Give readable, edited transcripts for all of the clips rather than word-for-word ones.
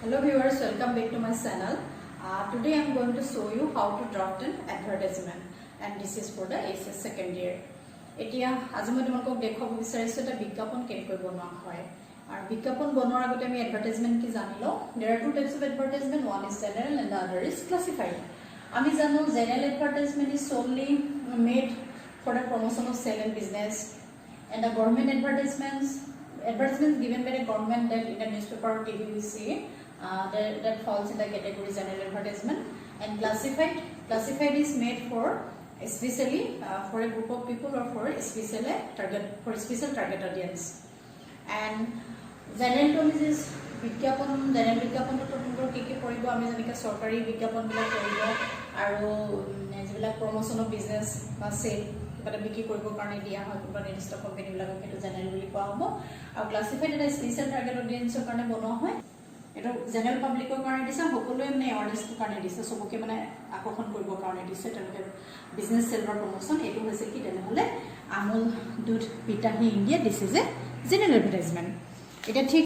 Hello viewers, welcome back to my channel. Today I am going to show you how to draft an advertisement, and this is for the SS second year. এতিয়া আজি মই তোমালোকক দেখাব বিচাৰিছো এটা বিজ্ঞাপন কেনেকৈ বনোৱা হয় আৰু বিজ্ঞাপন বনোৱাৰ আগতে আমি এডভাৰটাইজমেন্ট কি জানিলো there are two types of advertisement, one is general and the other is classified. আমি জানো general advertisement is solely made for the promotion of sale and business, and the government advertisements given by the government that in the newspaper or TV we see that falls in the category general advertisement. And classified is made for especially for a group of people or for a special target audience. And general is বিজ্ঞাপন general বিজ্ঞাপনটো তোমালোকৰ কি কৰিব আমি যেনেকৈ চৰকাৰী বিজ্ঞাপনবিলাক কৰিব আৰু যিবিলাক প্ৰমোশন অফ বিজনেছ বা সেল কিবা বিক্ৰী কৰিবৰ কাৰণে দিয়া হয় কোনোবা নিৰ্দিষ্ট কোম্পানীবিলাকক সেইটো জেনেৰেল বুলি কোৱা হ'ব আৰু ক্লাছিফাইড এটা স্পেচিয়েল টাৰ্গেট অডিয়েন্সৰ কাৰণে বনোৱা হয় এটা জেনেৰেল পাব্লিকৰ কাৰণে দিছে সকলোৱে মানে এৱাৰনেছৰ কাৰণে দিছে সবকে মানে আকৰ্ষণ কৰিবৰ কাৰণে দিছে তেওঁলোকে বিজনেছ সেলৰ প্ৰমোশন এইটো হৈছে কি তেনেহ'লে আমুল দুধ পিতাহি India this is a general advertisement এটা ঠিক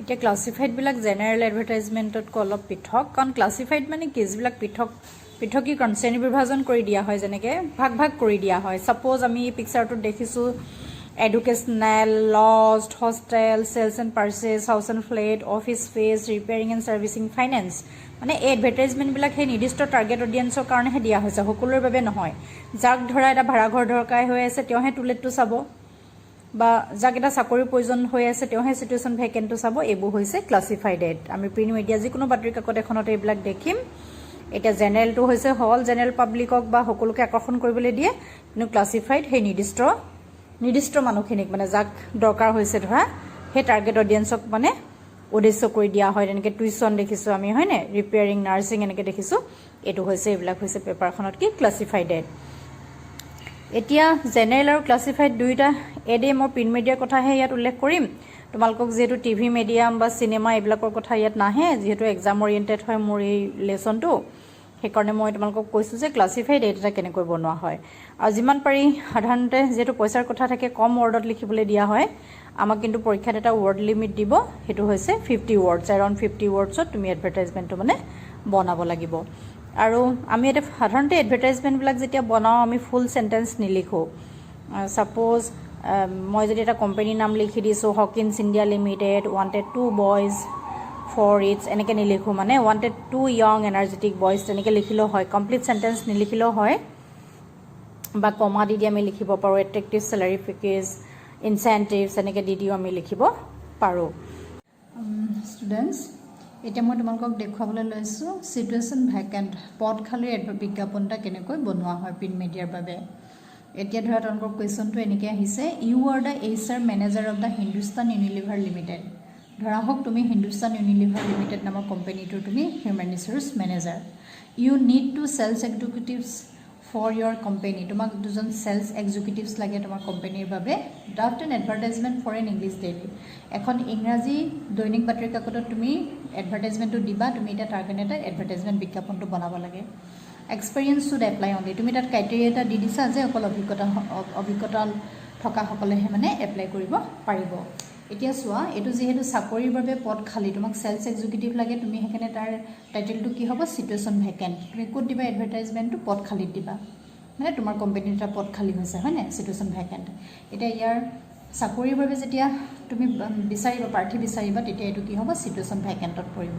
এটা ক্লাছিফাইড বিলাক জেনেৰেল এডভাৰটাইজমেণ্টতকৈ অলপ পৃথক কাৰণ ক্লাছিফাইড মানে কেছবিলাক পৃথকীকৰণ শ্ৰেণী বিভাজন কৰি দিয়া হয় যেনেকৈ ভাগ কৰি দিয়া হয় সাপোজ আমি পিকচাৰটোত দেখিছোঁ educational lost hostel sales and purchase house and flat office space repairing and servicing finance মানে এই এডভাৰটাইজমেণ্টবিলাক সেই নিৰ্দিষ্ট টাৰ্গেট অডিয়েন্সৰ কাৰণেহে দিয়া হৈছে সকলোৰে বাবে নহয় যাক ধৰা এটা ভাড়াঘৰ দৰকাৰ হৈ আছে তেওঁহে টুলেটটো চাব বা যাক এটা চাকৰিৰ প্ৰয়োজন হৈ আছে তেওঁহে চিটুৱেশ্যন ভেকেণ্টটো চাব এইবোৰ হৈছে ক্লাছিফাইড এড আমি প্ৰিণ্ট মিডিয়া যিকোনো বাতৰি কাকত এখনত এইবিলাক দেখিম এটা জেনেৰেলটো হৈছে হল জেনেৰেল পাব্লিকক বা সকলোকে আকৰ্ষণ কৰিবলৈ দিয়ে কিন্তু ক্লাছিফাইড সেই নিৰ্দিষ্ট মানুহখিনিক মানে যাক দৰকাৰ হৈছে ধৰা সেই টাৰ্গেট অডিয়েন্সক মানে উদ্দেশ্য কৰি দিয়া হয় তেনেকৈ টিউশ্যন দেখিছোঁ আমি হয়নে ৰিপেয়াৰিং নাৰ্ছিং এনেকৈ দেখিছোঁ এইটো হৈছে এইবিলাক হৈছে পেপাৰখনত কি ক্লাছিফাইড এড এতিয়া জেনেৰেল আৰু ক্লাছিফাইড দুইটা এডে মই প্ৰিণ্ট মিডিয়াৰ কথাহে ইয়াত উল্লেখ কৰিম তোমালোকক যিহেতু টিভি মিডিয়াম বা চিনেমা এইবিলাকৰ কথা ইয়াত নাহে যিহেতু এক্সাম অৰিয়েণ্টেড হয় মোৰ এই লেচনটো সেইকাৰণে মই তোমালোকক কৈছোঁ যে ক্লাছিফাইড এড এটা কেনেকৈ বনোৱা হয় আৰু যিমান পাৰি সাধাৰণতে যিহেতু পইচাৰ কথা থাকে কম ৱৰ্ডত লিখিবলৈ দিয়া হয় আমাক কিন্তু পৰীক্ষাত এটা ৱৰ্ড লিমিট দিব সেইটো হৈছে 50 ৱৰ্ডছ এৰাউণ্ড 50 ৱৰ্ডছত তুমি এডভাৰটাইজমেণ্টটো মানে বনাব লাগিব আৰু আমি এটা সাধাৰণতে এডভাৰটাইজমেণ্টবিলাক যেতিয়া বনাওঁ আমি ফুল চেণ্টেঞ্চ নিলিখোঁ ছাপ'জ মই যদি এটা কোম্পানীৰ নাম লিখি দিছোঁ Hawkins India limited wanted 2 boys for its এনেকৈ নিলিখোঁ মানে ৱান্টেড 2 য়ং এনাৰ্জেটিক বয়জ তেনেকৈ লিখিলেও হয় কমপ্লিট চেণ্টেঞ্চ নিলিখিলেও হয় বা কমা দি আমি লিখিব পাৰোঁ এট্ৰেক্টিভ চেলাৰী পেকেজ ইনচেণ্টিভছ এনেকৈ দিও আমি লিখিব পাৰোঁ ষ্টুডেণ্টছ এতিয়া মই তোমালোকক দেখুৱাবলৈ লৈছোঁ চিটুৱেশ্যন ভেকেণ্ট পদ খালীৰ বিজ্ঞাপন এটা কেনেকৈ বনোৱা হয় প্ৰিণ্ট মিডিয়াৰ বাবে এতিয়া ধৰা তোমালোকৰ কুৱেশ্যনটো এনেকৈ আহিছে you are the HR manager of the Hindustan Unilever Limited ধৰা হওক তুমি হিন্দুস্তান ইউনিলিভাৰ লিমিটেড নামৰ কোম্পানীটোৰ তুমি human resource manager you need two sales executives for your company তোমাক দুজন চেলছ এক্সিকিউটিভছ লাগে তোমাৰ কোম্পানীৰ বাবে draft an advertisement for an English daily এখন ইংৰাজী দৈনিক বাতৰি কাকতত তুমি এডভাৰটাইজমেণ্টটো দিবা তুমি এতিয়া তাৰ কাৰণে এটা এডভাৰটাইজমেণ্ট বিজ্ঞাপনটো বনাব লাগে এক্সপেৰিয়েঞ্চ শুড এপ্লাই অনলি তুমি তাত ক্ৰাইটেৰিয়া এটা দি দিছা যে অকল অভিজ্ঞতা থকাসকলেহে মানে এপ্লাই কৰিব পাৰিব এতিয়া চোৱা এইটো যিহেতু চাকৰিৰ বাবে পদ খালী তোমাক চেলছ এক্সিকিউটিভ লাগে তুমি সেইকাৰণে তাৰ টাইটেলটো কি হ'ব চিটুৱেশ্যন ভেকেণ্ট তুমি ক'ত দিবা এডভাৰটাইজমেণ্টটো পদ খালীত দিবা মানে তোমাৰ কোম্পানীৰ এটা পদ খালী হৈছে হয়নে চিটুৱেশ্যন ভেকেণ্ট এতিয়া ইয়াৰ চাকৰিৰ বাবে যেতিয়া তুমি বিচাৰিবা প্ৰাৰ্থী বিচাৰিবা তেতিয়া এইটো কি হ'ব চিটুৱেশ্যন ভেকেণ্টত পৰিব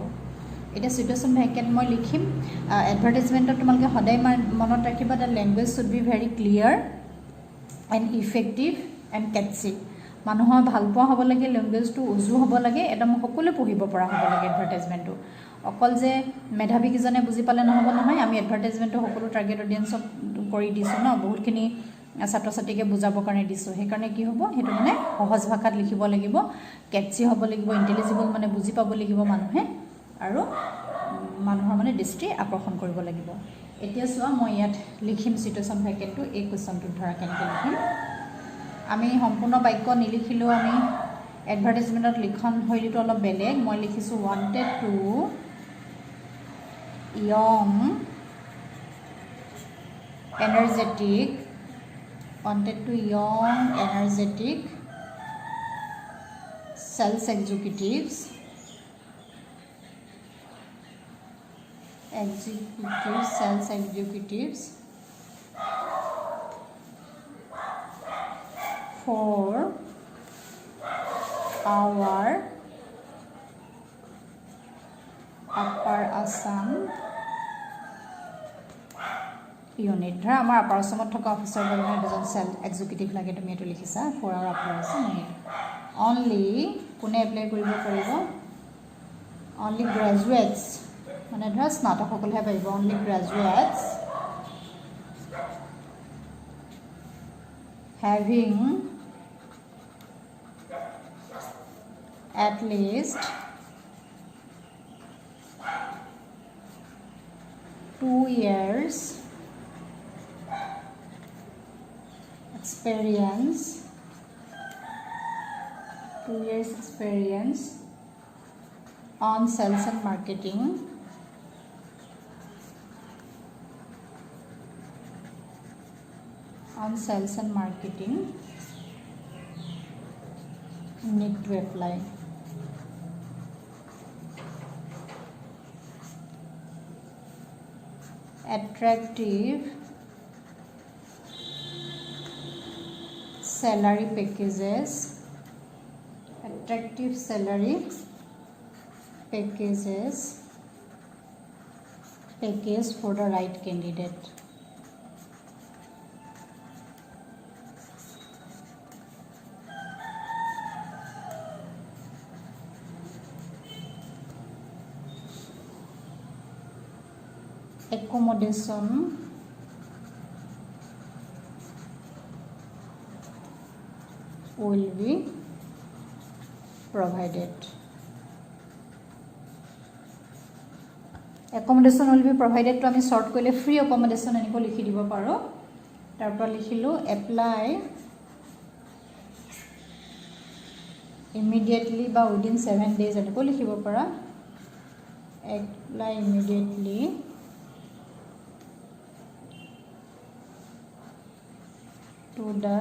এতিয়া চিটুৱেশ্যন ভেকেণ্ট মই লিখিম এডভাৰটাইজমেণ্টত তোমালোকে সদায় মনত ৰাখিবা the language should be very clear and effective and catchy মানুহৰ ভালপোৱা হ'ব লাগে লেংগুৱেজটো উজু হ'ব লাগে একদম সকলোৱে পঢ়িব পৰা হ'ব লাগে এডভাৰটাইজমেণ্টটো অকল যে মেধাৱীকেইজনে বুজি পালে নহ'ব নহয় আমি এডভাৰটাইজমেণ্টটো সকলো টাৰ্গেট অডিয়েন্সক কৰি দিছোঁ ন বহুতখিনি ছাত্ৰ ছাত্ৰীকে বুজাবৰ কাৰণে দিছোঁ সেইকাৰণে কি হ'ব সেইটো মানে সহজ ভাষাত লিখিব লাগিব কেটচি হ'ব লাগিব ইণ্টেলিজিবল মানে বুজি পাব লাগিব মানুহে আৰু মানুহৰ মানে দৃষ্টি আকৰ্ষণ কৰিব লাগিব এতিয়া চোৱা মই ইয়াত লিখিম চিটুৱেশ্যন ভেকেণ্টটো এই কুৱেশ্যনটোত ধৰা কেনেকৈ লিখিম আমি সম্পূৰ্ণ বাক্য নিলিখিলেও আমি এডভাৰটাইজমেণ্টত লিখন শৈলীটো অলপ বেলেগ মই লিখিছোঁ wanted two young energetic sales executives executives, sales executives for our Upper Assam unit. ধৰা আমাৰ আপাৰ আসামত থকা অফিচাৰ কাৰণে দুজন সেল এক্সিকিউটিভ লাগে, তুমি এটো লিখিছা for our upper Assam unit. Only কোনে এপ্লাই কৰিব পাৰিব? অনলি গ্ৰেজুৱেটছ, মানে ধৰা স্নাতকসকলহে পাৰিব. Only graduates having at least 2 years experience, 2 years experience on sales and marketing, need to apply. Attractive salary packages, package for the right candidate. Accommodation will be provided. Accommodation will be provided to আমি short কৰিলে free accommodation এনেকৈ লিখি দিব পাৰো. তাৰ পৰা লিখিলো apply immediately বা within 7 days এনেকৈ লিখিব পাৰা. Apply immediately to the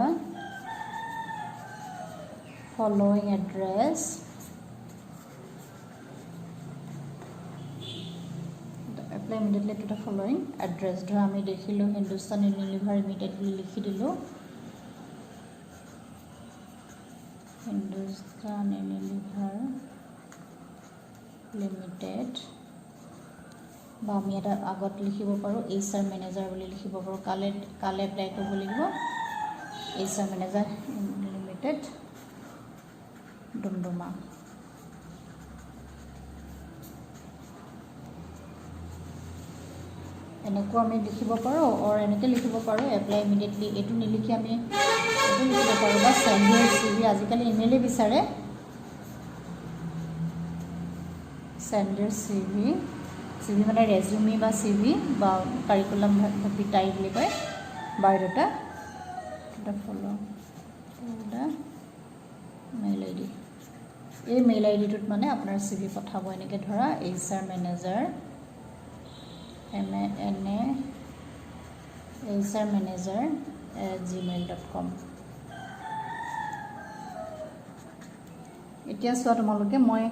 following address. Apply immediately to the following address. ধৰা আমি দেখিলো হিন্দুস্তান ইউনিলিভাৰ ইমিডিয়েটলি লিখি দিলো. হিন্দুস্তান ইউনিলিভাৰ লিমিটেড, বা আমি এটা আগত লিখিব পাৰো HR মেনেজাৰ বুলি লিখিব পাৰো. কালে এপ্লাই কৰিব লাগিব HR মেনেজাৰ লিমিটেড ডুমডুমা. এনেকৈ আমি লিখিব পাৰো, আৰু এনেকৈ লিখিব পাৰো এপ্লাই ইমিডিয়েটলি. এইটো নিলিখি আমি এইটো লিখিব পাৰো, বা সেন্ড ইউৰ CV. আজিকালি ইমেইলে বিচাৰে. সেন্ড ইউৰ CV মানে ৰেজিউমি বা CV বা কাৰিকুলাম ভিটাই বুলি কয়, বায়োডাটা. ফলো মেইল ID, এই মেইল IDটোত মানে আপোনাৰ CV পঠাব. এনেকৈ ধৰা HR মেনেজাৰ hrmanager@gmail.com. এতিয়া চোৱা তোমালোকে মই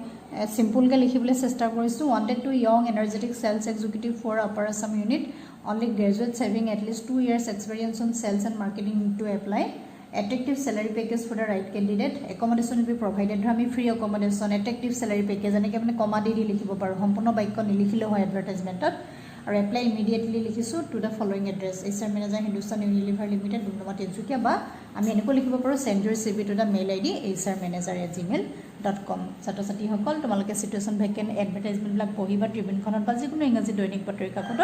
সিম্পলকৈ লিখিবলৈ চেষ্টা কৰিছোঁ. wanted to young energetic sales executive for Upper Assam unit, only graduates having at least 2 years experience on sales and marketing to apply. Attractive salary package for the right candidate. Accommodation will be provided. আমি free accommodation, attractive salary package এনেকৈ মানে কমা দি লিখিব পাৰোঁ. সম্পূৰ্ণ বাক্য নিলিখিলেও হয় এডভাৰটাইজমেণ্টত. আৰু apply immediately লিখিছোঁ to the following address. HR manager Hindustan Unilever limited Doomdooma Tinsukia. বা আমি এনেকৈ লিখিব পাৰোঁ send Euro CV to the mail ID hrmanager@gmail.com. ছাত্ৰ ছাত্ৰীসকল, তোমালোকে চিটুৱেশ্যন ভেকেণ্ট এডভাৰটাইজমেণ্টবিলাক পঢ়িবা ট্ৰিবিউনখনত বা যিকোনো ইংৰাজী দৈনিক বাতৰি কাকতত,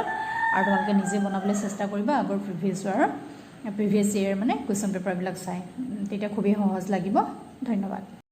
আৰু তোমালোকে নিজে বনাবলৈ চেষ্টা কৰিবা আগৰ প্ৰিভিয়াছ ইয়েৰ মানে কুৱেশ্যন পেপাৰবিলাক চাই. তেতিয়া খুবেই সহজ লাগিব. ধন্যবাদ.